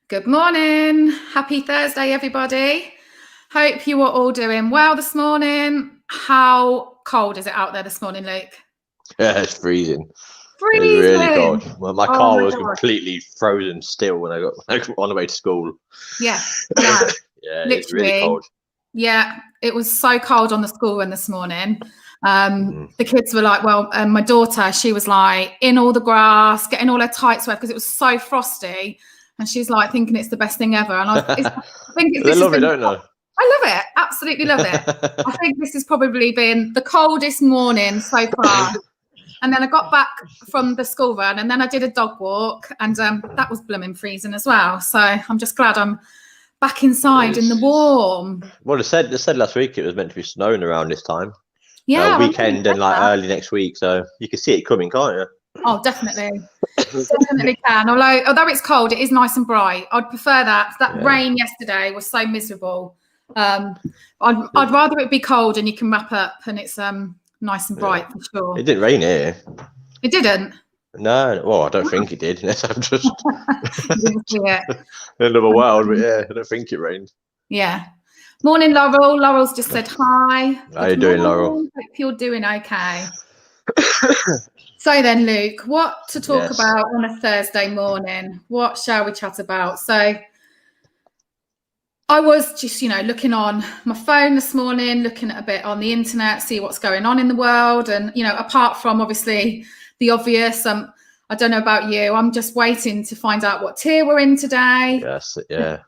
Good morning. Happy Thursday, everybody. Hope you are all doing well this morning. How cold is it out there this morning, Luke? Yeah, it's freezing. Freezing. It's really cold. Well, my car was God. completely frozen still when I got on the way to school. Yeah, I know. Yeah, it's really cold. Yeah, it was so cold on the school run this morning. The kids were like, my daughter, she was like in all the grass, getting all her tights wet because it was so frosty. And she's like thinking it's the best thing ever. And I think They love it, don't they? I love it. Absolutely love it. I think this has probably been the coldest morning so far. And then I got back from the school run and then I did a dog walk and that was blooming freezing as well. So I'm just glad I'm back inside in the warm. Well, they said last week it was meant to be snowing around this time. Yeah. Weekend and like early next week. So you can see it coming, can't you? Oh, definitely. Definitely can. Although it's cold, it is nice and bright. I'd prefer that. That rain yesterday was so miserable. I'd rather it be cold and you can wrap up and it's nice and bright for sure. It didn't rain here. It didn't? No. Well, I don't think it did. Unless I'm just didn't see it. in another world, but yeah, I don't think it rained. Yeah. Morning, Laurel. Laurel's just said hi. How you doing, Laurel? Hope you're doing okay. So then, Luke, what to talk about on a Thursday morning? What shall we chat about? So I was just, looking on my phone this morning, looking at a bit on the internet, see what's going on in the world. And, apart from obviously the obvious, I don't know about you, I'm just waiting to find out what tier we're in today. Yes, yeah.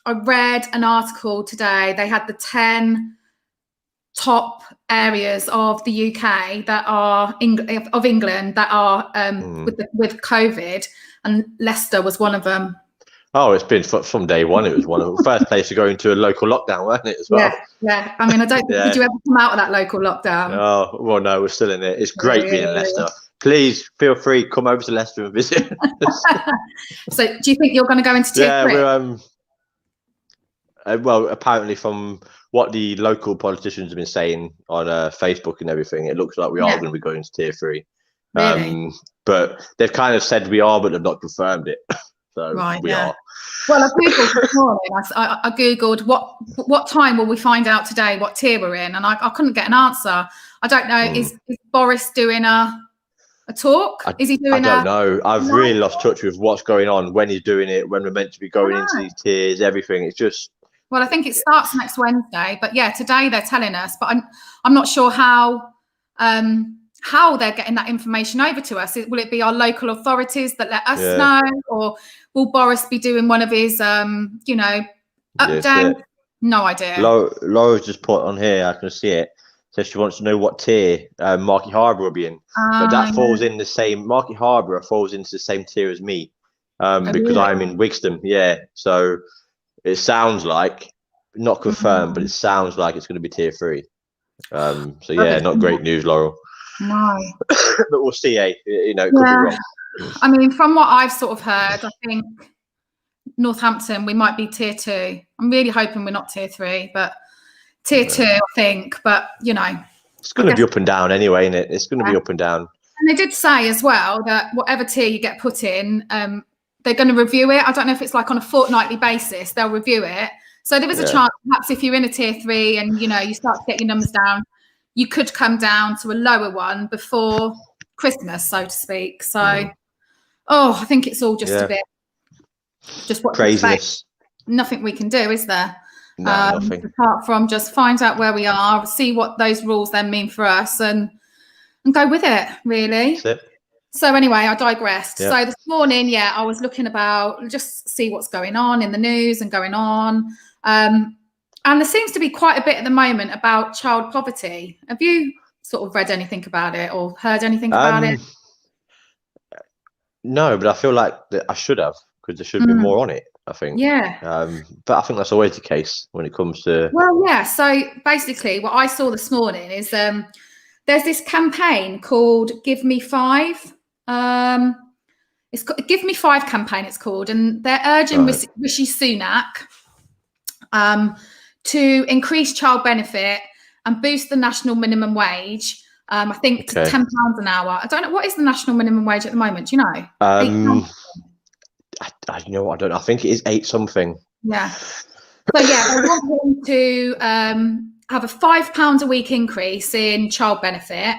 I read an article today. They had the 10 top areas of the UK that are of England that are with COVID, and Leicester was one of them. Oh, it's been from day one. It was one of the first place to go into a local lockdown, wasn't it, as well? Yeah. I mean, I don't. Did you ever come out of that local lockdown? Oh, well, no, we're still in it. It's great being in Leicester. Please feel free, come over to Leicester and visit. So, do you think you're going to go into tier 3? We're well, apparently from what the local politicians have been saying on Facebook and everything, it looks like we are going to be going to tier 3. Really? But they've kind of said we are, but they've not confirmed it. So we are. Well, I googled this morning. I googled what time will we find out today what tier we're in, and I couldn't get an answer. I don't know. Is Boris doing a talk? Is he doing? I don't know. I've really lost touch with what's going on, when he's doing it, when we're meant to be going into these tiers, everything. It's just. Well, I think it starts next Wednesday, but today they're telling us. But I'm not sure how they're getting that information over to us. Will it be our local authorities that let us know, or will Boris be doing one of his updates? No idea. Laura's just put on here, I can see it. Says she wants to know what tier Market Harbour will be in. But that falls in the same. Market Harbour falls into the same tier as me, because I'm in Wigston. Yeah, so. It sounds like, not confirmed, but it sounds like it's going to be tier 3. So not great news, Laurel. No. But we'll see, it could be wrong. I mean, from what I've sort of heard, I think Northampton, we might be tier 2. I'm really hoping we're not tier 3, but tier 2, I think. But, It's going to be up and down anyway, isn't it? It's going to be up and down. And they did say as well that whatever tier you get put in, they're going to review it. I don't know if it's like on a fortnightly basis. They'll review it. So there is a chance, perhaps if you're in a tier 3 and, you start to get your numbers down, you could come down to a lower one before Christmas, so to speak. So, I think it's all just a bit, just what craziness. Nothing we can do, is there? No, nothing. Apart from just find out where we are, see what those rules then mean for us and go with it, really. That's it. So anyway, I digressed. Yeah. So this morning, I was looking about, just see what's going on in the news and going on. And there seems to be quite a bit at the moment about child poverty. Have you sort of read anything about it or heard anything about it? No, but I feel like I should have, because there should be more on it, I think. Yeah. But I think that's always the case when it comes to... Well, yeah. So basically what I saw this morning is there's this campaign called Give Me 5. It's Give Me 5 campaign, it's called, and they're urging Rishi Sunak to increase child benefit and boost the national minimum wage. I think to £10 an hour. I don't know, what is the national minimum wage at the moment? Do you know? I you know what? I don't know. I think it is 8 something. Yeah. So yeah, I want him to have a £5 a week increase in child benefit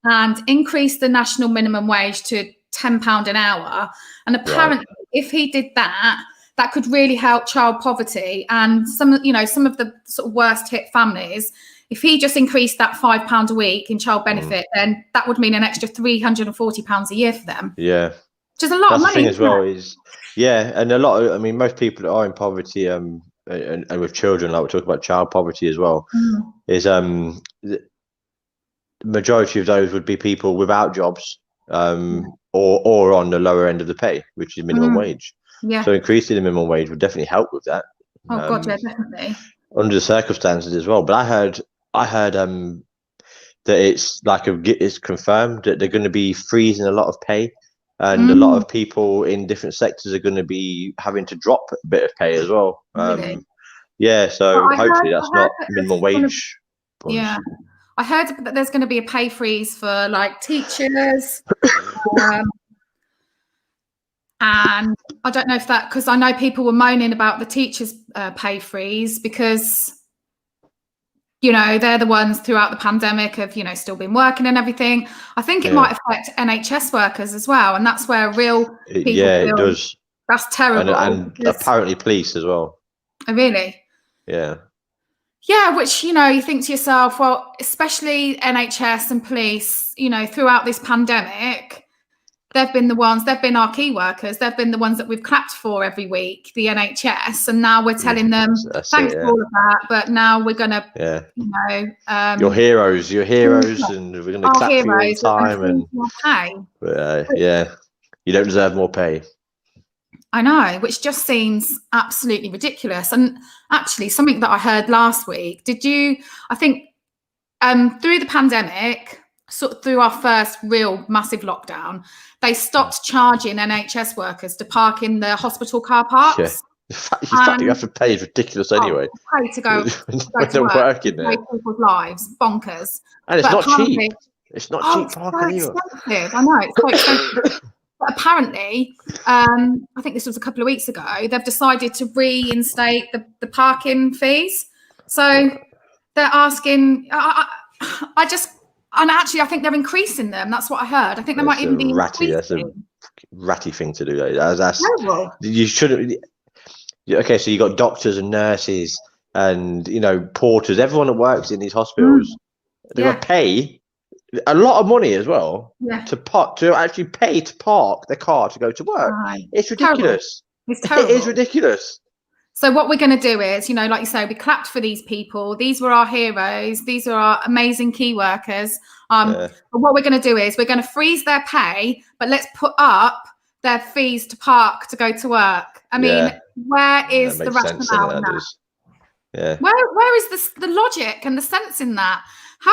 and increase the national minimum wage to £10 an hour. And apparently, if he did that, that could really help child poverty and some of the sort of worst hit families. If he just increased that £5 a week in child benefit, then that would mean an extra £340 a year for them. Yeah, which is a lot of money. That's the thing as well is, and a lot of, I mean, most people that are in poverty, and with children, like we're talking about child poverty as well, is the majority of those would be people without jobs, or on the lower end of the pay, which is minimum wage. Yeah. So increasing the minimum wage would definitely help with that. Oh God, yeah, definitely. Under the circumstances as well. But I heard that it's like it's confirmed that they're going to be freezing a lot of pay, and a lot of people in different sectors are going to be having to drop a bit of pay as well. Really? Yeah, so hopefully that's not minimum wage. Yeah, I heard that there's going to be a pay freeze for like teachers. And I don't know if that, because I know people were moaning about the teachers' pay freeze because, they're the ones throughout the pandemic have, still been working and everything. I think it might affect NHS workers as well. And that's where real people feel it does. That's terrible. And apparently police as well. Oh, really? Yeah. Yeah, which, you think to yourself, well, especially NHS and police, throughout this pandemic, they've been our key workers. They've been the ones that we've clapped for every week, the NHS. And now we're telling them, thanks for all of that. But now we're going to, You're heroes, and we're going to clap for you all the time. You don't deserve more pay. I know, which just seems absolutely ridiculous. And actually, something that I heard last week, I think through the pandemic, through our first real massive lockdown, they stopped charging NHS workers to park in the hospital car parks. Yeah. The fact you have to pay is ridiculous anyway. Pay to go to work, working there. People's lives, bonkers. And it's not cheap. It's not cheap parking either. Expensive. I know, it's quite expensive. But apparently, I think this was a couple of weeks ago, they've decided to reinstate the parking fees. So they're asking, and actually, I think they're increasing them. That's what I heard. I think they might even be ratty. That's a ratty thing to do. That's terrible. You shouldn't. Okay, so you got doctors and nurses and porters, everyone that works in these hospitals. They got to pay a lot of money as well to actually pay to park their car to go to work. It's ridiculous. It's terrible. It is ridiculous. So what we're going to do is, like you say, we clapped for these people. These were our heroes. These are our amazing key workers. But what we're going to do is we're going to freeze their pay, but let's put up their fees to park to go to work. I mean, where is the rationale in that? Yeah. Where is the logic and the sense in that?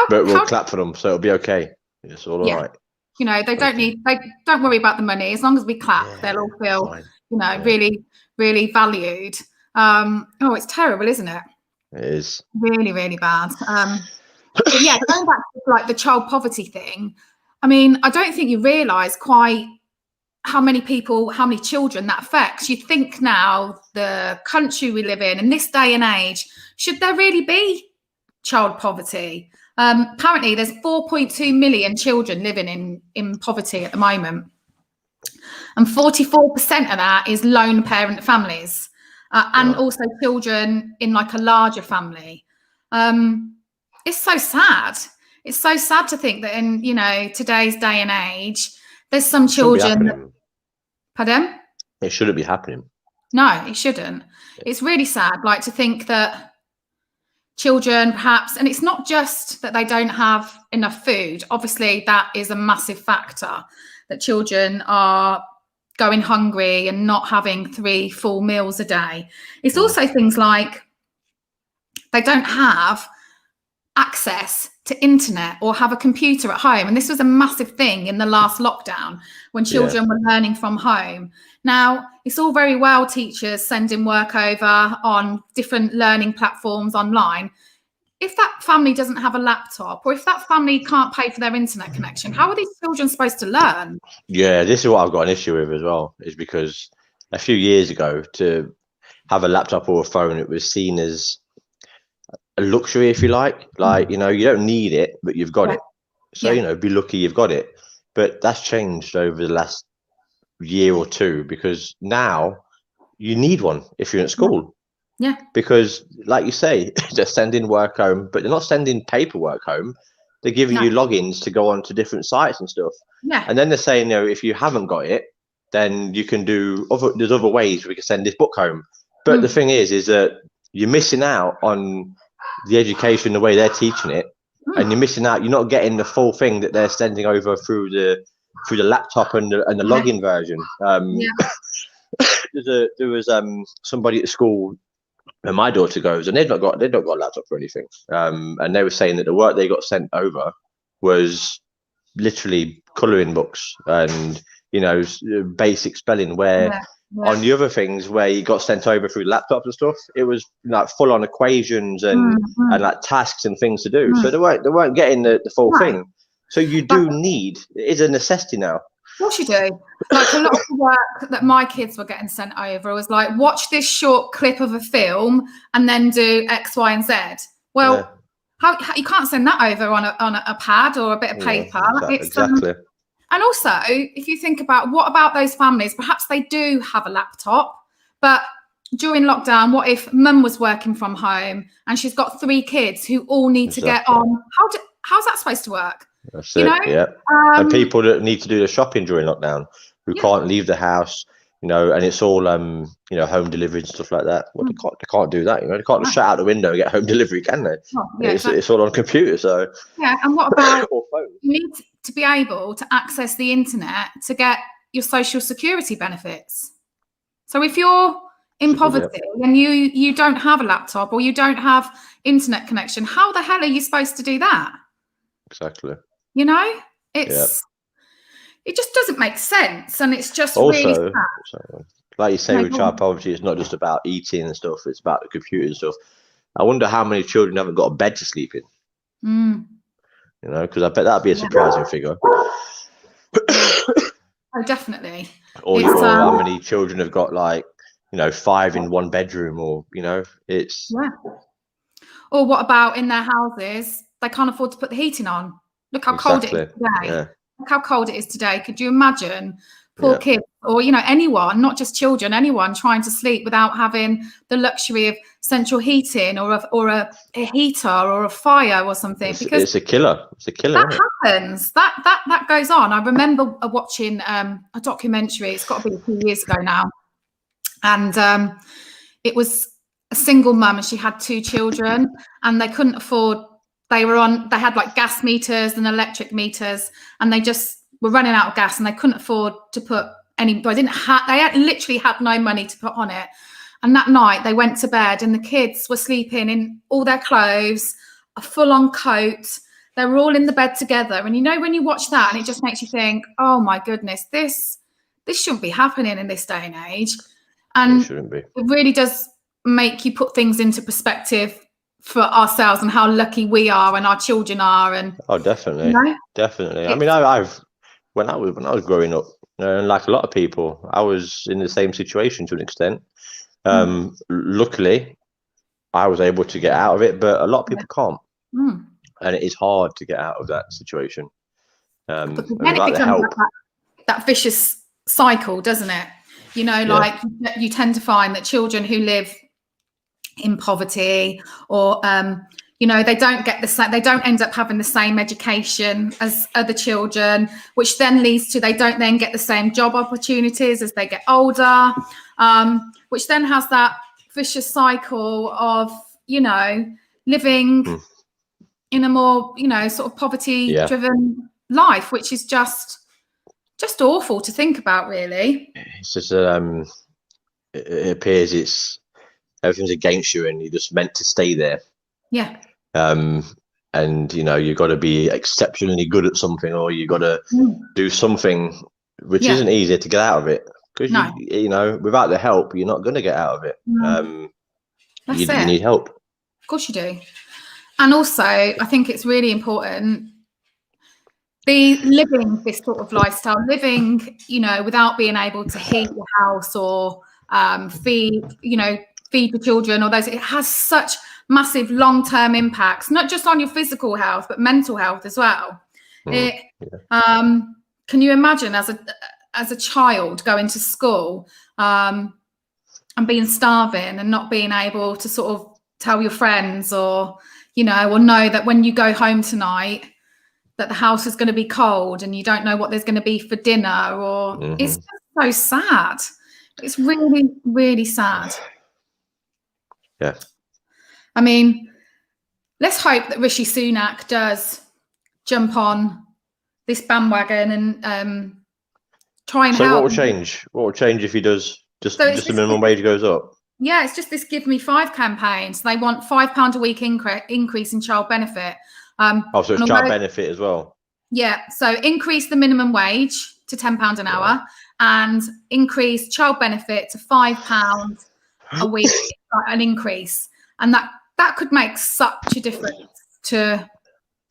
But we'll clap for them, so it'll be okay. It's all right. They don't worry about the money. As long as we clap, they'll all feel, really, really valued. It's terrible, isn't it? It is really, really bad. But going back to like the child poverty thing, I mean, I don't think you realise quite how many children that affects. You think now the country we live in this day and age, should there really be child poverty? Apparently, there's 4.2 million children living in poverty at the moment, and 44% of that is lone parent families. And also children in like a larger family. It's so sad. It's so sad to think that in, today's day and age, there's some children. Pardon? It shouldn't be happening. No, it shouldn't. It's really sad, like to think that children perhaps, and it's not just that they don't have enough food. Obviously, that is a massive factor, that children are going hungry and not having 3 full meals a day. It's also things like they don't have access to internet or have a computer at home. And this was a massive thing in the last lockdown when children were learning from home. Now, it's all very well teachers sending work over on different learning platforms online. If that family doesn't have a laptop, or if that family can't pay for their internet connection, how are these children supposed to learn? Yeah, this is what I've got an issue with as well, is because a few years ago, to have a laptop or a phone, it was seen as a luxury, if you like. Like, you know, you don't need it, but you've got it. So, you know, be lucky you've got it. But that's changed over the last year or two, because now you need one if you're at school. Yeah. Because, like you say, they're sending work home, but they're not sending paperwork home. They're giving you logins to go on to different sites and stuff. Yeah. And then they're saying, you know, if you haven't got it, then you can do there's other ways we can send this book home. But the thing is that you're missing out on the education, the way they're teaching it, and you're missing out. You're not getting the full thing that they're sending over through the laptop and the login version. There was somebody at school where my daughter goes, and they've not got a laptop or anything. And they were saying that the work they got sent over was literally colouring books and, you know, basic spelling, where on the other things where you got sent over through laptops and stuff, it was like full on equations and like tasks and things to do. So they weren't getting the full thing. So you do need, it is a necessity now. Of course you do. Like, a lot of the work that my kids were getting sent over was like, watch this short clip of a film and then do X, Y, and Z. Well, how you can't send that over on a pad or a bit of paper. Exactly. And also, if you think about what about those families, perhaps they do have a laptop, but during lockdown, what if mum was working from home and she's got 3 kids who all need to get on? How's that supposed to work? That's it, yeah. And people that need to do the shopping during lockdown, who can't leave the house, you know, and it's all you know, home delivery and stuff like that. Well, they can't do that, you know. They can't just shut out the window and get home delivery, can they? It's all on computer, so and what about you need to be able to access the internet to get your social security benefits. So if you're in poverty and you don't have a laptop or you don't have internet connection, how the hell are you supposed to do that? Exactly. You know, it just doesn't make sense, and it's just really sad. Like you say, with child poverty, it's not just about eating and stuff; it's about the computer and stuff. I wonder how many children haven't got a bed to sleep in. You know, because I bet that'd be a surprising figure. Oh, definitely. Or how many children have got, like, you know, 5 in one bedroom, or, you know, it's Or what about in their houses? They can't afford to put the heating on. Look how cold it is today. Look how cold it is today. Could you imagine poor kids, or, you know, anyone, not just children, anyone trying to sleep without having the luxury of central heating or a heater or a fire or something? Because it's a killer. It's a killer. That happens. That goes on. I remember watching a documentary. It's got to be a few years ago now, and it was a single mum, and she had 2 children, and they couldn't afford. They had like gas meters and electric meters, and they just were running out of gas, and they couldn't afford to put any. They literally had no money to put on it. And that night they went to bed, and the kids were sleeping in all their clothes, a full-on coat. They were all in the bed together. And, you know, when you watch that, and it just makes you think, oh my goodness, this shouldn't be happening in this day and age. And it shouldn't be. It really does make you put things into perspective for ourselves and how lucky we are and our children are. And definitely, you know, definitely. I mean, I've when I was growing up, and like a lot of people, I was in the same situation to an extent. Luckily, I was able to get out of it, but a lot of people can't, and it is hard to get out of that situation. But then it becomes that vicious cycle, doesn't it? You know, like you tend to find that children who live in poverty, or you know, they don't end up having the same education as other children, which then leads to they don't then get the same job opportunities as they get older, which then has that vicious cycle of, you know, living in a more, you know, sort of poverty driven life, which is just awful to think about, really. It's just it appears everything's against you, and you're just meant to stay there. And, you know, you've got to be exceptionally good at something, or you got to do something which isn't easy to get out of it, because you know, without the help, you're not going to get out of it. You need help. Of course you do. And also, I think it's really important be living this sort of lifestyle, living, you know, without being able to heat your house or feed the children or those, it has such massive long-term impacts, not just on your physical health, but mental health as well. Can you imagine as a child going to school and being starving and not being able to sort of tell your friends or, you know, or know that when you go home tonight that the house is going to be cold and you don't know what there's going to be for dinner, or it's just so sad. It's really, really sad. Yeah. I mean, let's hope that Rishi Sunak does jump on this bandwagon and try and help. So what will change? What will change if he does just the minimum wage goes up? Yeah, it's just this Give Me Five campaign. So they want £5 a week increase in child benefit. So it's child benefit as well. Yeah. So increase the minimum wage to £10 an hour and increase child benefit to £5 a week, an increase. And that could make such a difference to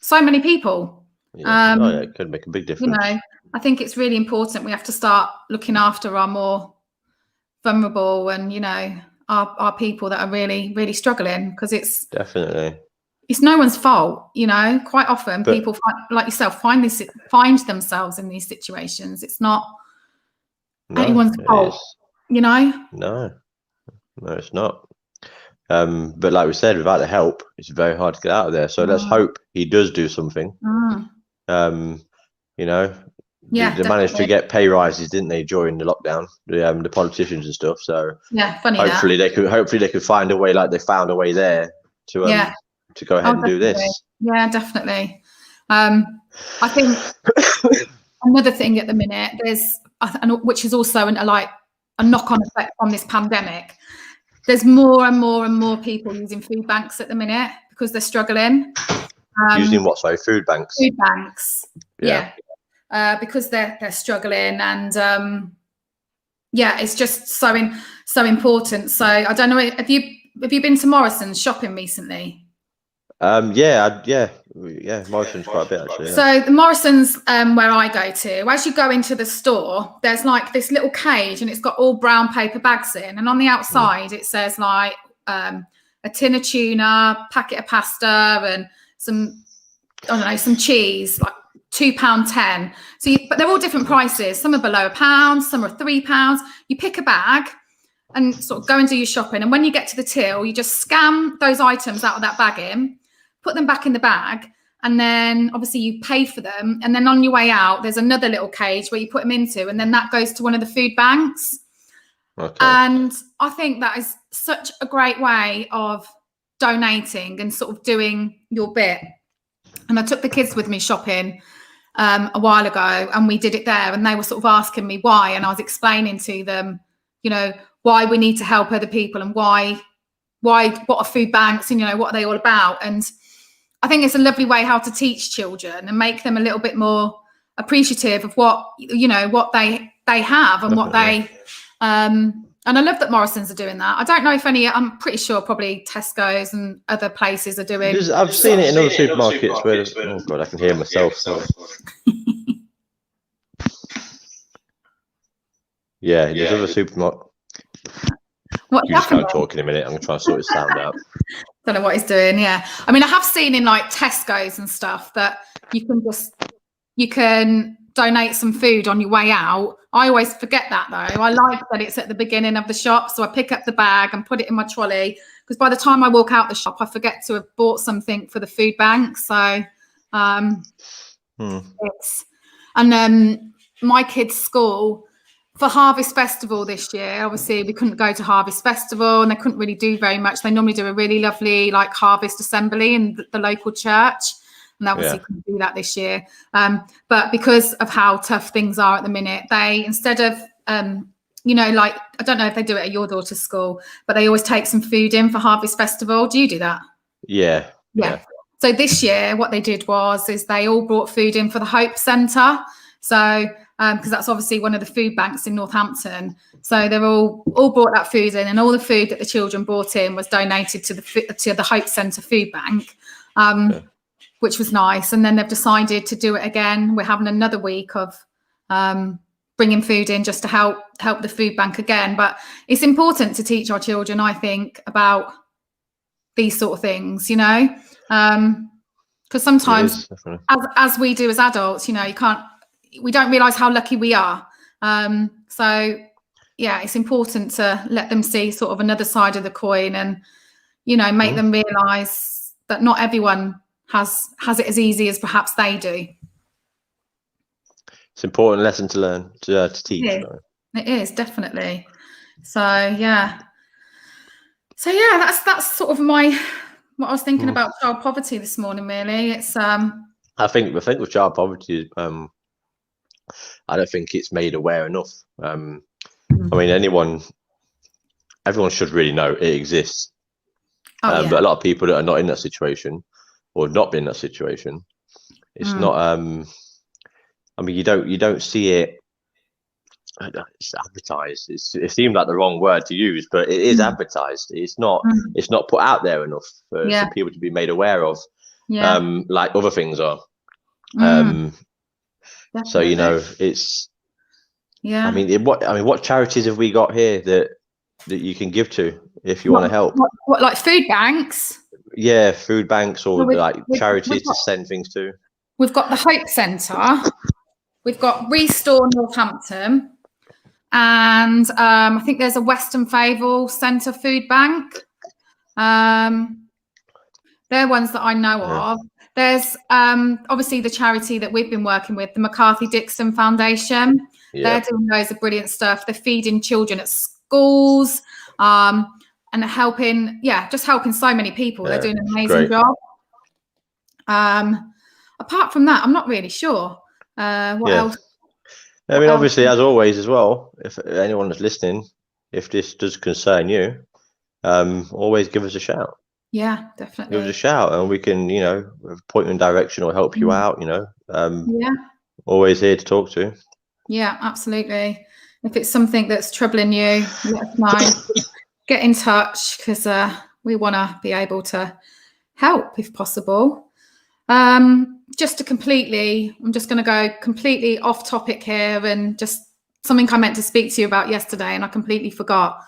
so many people. It could make a big difference. You know, I think it's really important. We have to start looking after our more vulnerable and, you know, our people that are really, really struggling, because it's no one's fault, you know. Quite often people like yourself find themselves in these situations. It's not anyone's fault, you know. No, it's not. But like we said, without the help, it's very hard to get out of there. So let's hope he does do something. You know, they managed to get pay rises, didn't they, during the lockdown? The politicians and stuff. So funny. Hopefully they could find a way, like they found a way there to go ahead and do this. Yeah, definitely. I think another thing at the minute, which is also a knock-on effect from this pandemic. There's more and more and more people using food banks at the minute because they're struggling. Using what? Sorry, food banks. Food banks. Yeah. Because they're struggling, and it's just so important. So I don't know. Have you been to Morrison's shopping recently? Morrison's quite a bit actually. Yeah. So the Morrison's where I go to, as you go into the store, there's like this little cage and it's got all brown paper bags in, and on the outside it says like a tin of tuna, packet of pasta, and some cheese, like £2.10. But they're all different prices. Some are below £1, some are £3. You pick a bag and sort of go and do your shopping, and when you get to the till, you just scan those items out of that bag in, put them back in the bag, and then obviously you pay for them, and then on your way out there's another little cage where you put them into, and then that goes to one of the food banks. And I think that is such a great way of donating and sort of doing your bit. And I took the kids with me shopping a while ago, and we did it there, and they were sort of asking me why, and I was explaining to them, you know, why we need to help other people and what are food banks, and, you know, what are they all about. And I think it's a lovely way how to teach children and make them a little bit more appreciative of what, you know, what they have and what they and I love that Morrison's are doing that. I don't know if I'm pretty sure probably Tesco's and other places are doing. I've seen it in other supermarkets where, oh God, I can hear myself. Yeah, there's other supermarkets. What's you just can't talk in a minute. I'm going to try and sort his sound out. Don't know what he's doing. Yeah, I mean, I have seen in like Tesco's and stuff that you can donate some food on your way out. I always forget that though. I like that it's at the beginning of the shop, so I pick up the bag and put it in my trolley, because by the time I walk out the shop, I forget to have bought something for the food bank. So my kids' school, for Harvest Festival this year, obviously we couldn't go to Harvest Festival and they couldn't really do very much. They normally do a really lovely like harvest assembly in the local church, and obviously couldn't do that this year. But because of how tough things are at the minute, they, instead of you know, like, I don't know if they do it at your daughter's school, but they always take some food in for Harvest Festival. Do you do that? Yeah. So this year what they did is they all brought food in for the Hope Centre. So because that's obviously one of the food banks in Northampton. So they're all brought that food in, and all the food that the children brought in was donated to the Hope Centre food bank. which was nice. And then they've decided to do it again. We're having another week of bringing food in just to help the food bank again. But it's important to teach our children, I think, about these sort of things, because sometimes as we do as adults, we don't realize how lucky we are. So yeah, it's important to let them see sort of another side of the coin and, make them realize that not everyone has it as easy as perhaps they do. It's an important lesson to learn, to teach. It is, definitely. So yeah, that's sort of what I was thinking about child poverty this morning. Really, it's I think with child poverty, I don't think it's made aware enough. I mean, everyone should really know it exists. But a lot of people that are not in that situation or not been in that situation, it's not. I mean, you don't see it. It's advertised. It seems like the wrong word to use, but it is advertised. It's not. It's not put out there enough for people to be made aware of. Like other things are. So it's. Yeah. I mean, what charities have we got here that you can give to if you want to help? What like food banks? Yeah, food banks or charities to send things to. We've got the Hope Centre. We've got Restore Northampton. And I think there's a Western Fable Centre food bank. They're ones that I know of. There's obviously the charity that we've been working with, the McCarthy Dixon Foundation. They're doing loads of brilliant stuff. They're feeding children at schools and helping so many people. They're doing an amazing job. Apart from that, I'm not really sure. What else? I mean, obviously, as always, as well, if anyone is listening, if this does concern you, always give us a shout. Yeah, definitely. Give us a shout, and we can, point you in direction or help you out. Always here to talk to. Yeah, absolutely. If it's something that's troubling you, let us know. Get in touch because we want to be able to help if possible. I'm just going to go completely off topic here and just something I meant to speak to you about yesterday and I completely forgot.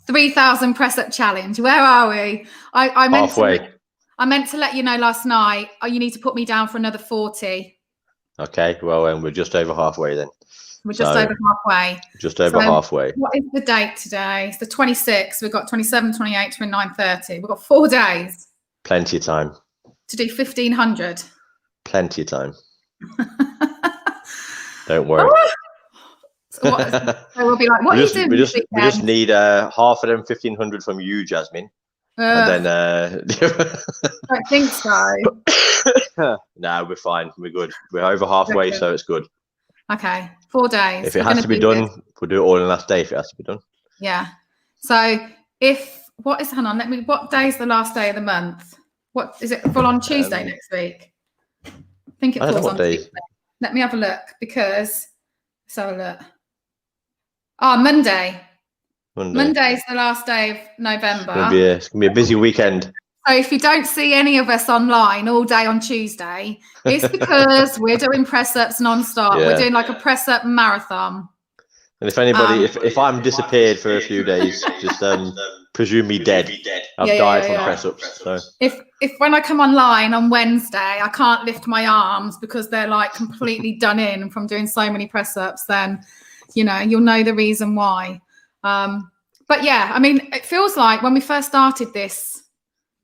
3,000 press up challenge. Where are we? I meant halfway. I meant to let you know last night. You need to put me down for another 40. Okay, well, we're just over halfway then. We're just over halfway. Just over halfway. What is the date today? It's the 26th. We've got 27, 28, 29, 30. We've got 4 days. Plenty of time. To do 1,500. Plenty of time. Don't worry. So we'll be like, what are you doing? We just need half of them 1,500 from you, Jasmine. And then I don't think so. No, we're fine. We're good. We're over halfway, so it's good. Okay, 4 days. If it has to be done, we'll do it all in the last day if it has to be done. Yeah. So what day is the last day of the month? What is it? Full on Tuesday next week? I think it falls on Tuesday. Let me have a look because let's have a look. Monday. Monday is the last day of November. It's gonna be a busy weekend. So if you don't see any of us online all day on Tuesday, it's because we're doing press ups non-stop. We're doing like a press up marathon. And if anybody, if I'm disappeared for a few days, just presume me dead. I've died from press ups. So if when I come online on Wednesday, I can't lift my arms because they're like completely done in from doing so many press ups, then you'll know the reason why. But yeah, I mean, it feels like when we first started this,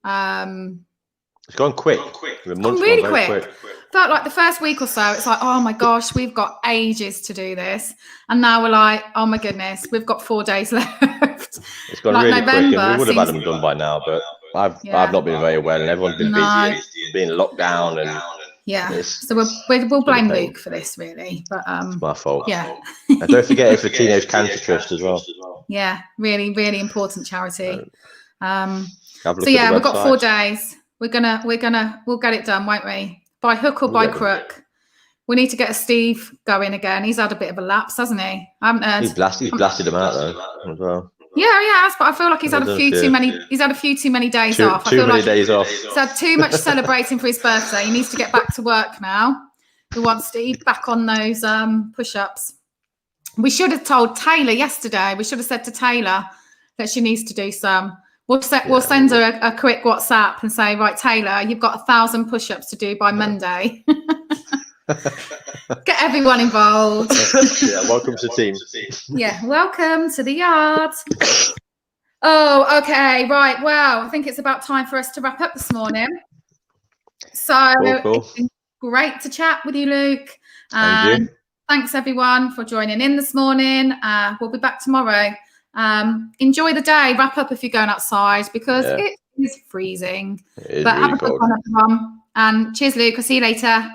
it's gone quick. It's gone really quick. Felt like the first week or so, it's like, oh my gosh, we've got ages to do this, and now we're like, oh my goodness, we've got 4 days left. It's gone really quick, and we would have had them done by now, but I've not been very well, and everyone's been busy, being locked down, and so we'll blame Luke for this, really, but it's my fault. Yeah. And don't forget, it's the Teenage Cancer Trust as well. Yeah, really, really important charity. So yeah, we've got 4 days. We'll get it done, won't we? By hook or by crook. We need to get Steve going again. He's had a bit of a lapse, hasn't he? He's blasted him out though as well. Yeah, he has, but I feel like he's had a few too many. He's had a few too many days off. Too many days off. He's had too much celebrating for his birthday. He needs to get back to work now. He wants to eat back on those push-ups. We should have told Taylor yesterday. We should have said to Taylor that she needs to do some. We'll send her a quick WhatsApp and say, right, Taylor, you've got 1,000 push-ups to do by Monday. Get everyone involved. Yeah, welcome to the team. Yeah, welcome to the yard. Oh, okay, right. Well, I think it's about time for us to wrap up this morning. So cool. It's been great to chat with you, Luke. Thank you. Thanks everyone for joining in this morning. We'll be back tomorrow. Enjoy the day. Wrap up if you're going outside because it is freezing. It is but really have a good cold. one, everyone. And cheers, Luke. I'll see you later.